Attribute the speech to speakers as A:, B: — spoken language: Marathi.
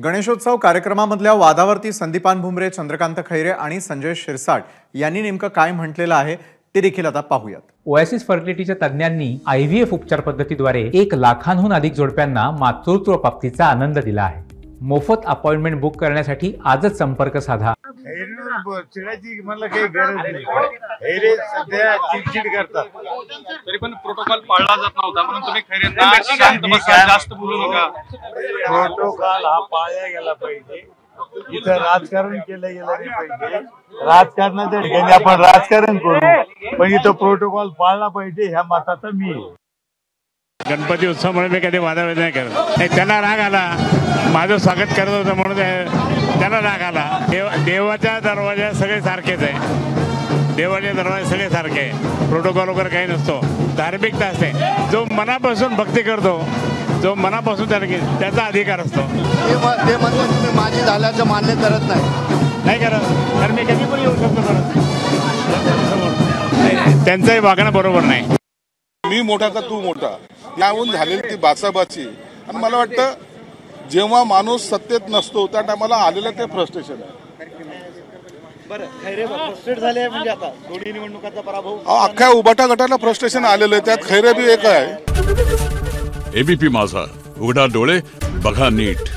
A: गणेशोत्सव कार्यक्रमामधल्या वादावरती संदीपान भुमरे, चंद्रकांत खैरे आणि संजय शिरसाट यांनी नेमकं काय म्हटलेलं आहे ते देखील आता पाहूयात।
B: ओएसिस फर्टिलिटीच्या तज्ञांनी आयव्हीएफ उपचार पद्धतीद्वारे 1 लाखांहून अधिक जोडप्यांना मातृत्व प्राप्तीचा आनंद दिला आहे। मोफत अपॉइंटमेंट बुक करण्यासाठी आजच संपर्क साधा।
C: मला काही गरज नाही, हे सध्या चिडचिड करतात,
D: तरी पण प्रोटोकॉल पाळला जात नव्हता म्हणून तुम्ही खैरेंना शांत बसा, जास्त बोलू नका।
C: प्रोटोकॉल हा पाळला गेला पाहिजे, इथं राजकारण केलं गेलं नाही पाहिजे। राजकारणाच्या ठिकाणी आपण राजकारण करू, पण इथं प्रोटोकॉल पाळला पाहिजे ह्या मताचा मी आहे।
E: गणपती उत्सवामुळे मी कधी वादावाद नाही करत। त्यांना राग आला, माझं स्वागत करत होतं म्हणून त्यांना राग आला। देवाच्या दरवाजा सगळे सारखेच आहे, देवाचे दरवाजे सगळे सारखे आहे, प्रोटोकॉल वगैरे काही नसतो, धार्मिकता असते। जो मनापासून भक्ती करतो, जो मनापासून त्याचा अधिकार असतो।
F: ते म्हणजे तुम्ही माझी झाल्याचं मान्य करत नाही
E: करत, तर मी कधी पण येऊ शकतो परत। त्यांचंही वागणं बरोबर नाही।
G: मी मोठा का तू मोठा याहून झालेली ती बाचाबाची, आणि मला वाटतं जेव्हा माणूस सत्तेत नसतो त्या टायमाला आलेलं ते फ्रस्ट्रेशन आहे।
C: खैरे फ्रस्ट्रेट झाले म्हणजे आता दोन्ही निवडणुकांचा पराभव,
G: अख्ख्या उबाटा गटाला फ्रस्ट्रेशन आलेलं आहे, त्यात खैरे बी एक आहे।
H: एबीपी माझा, उघडा डोळे बघा नीट।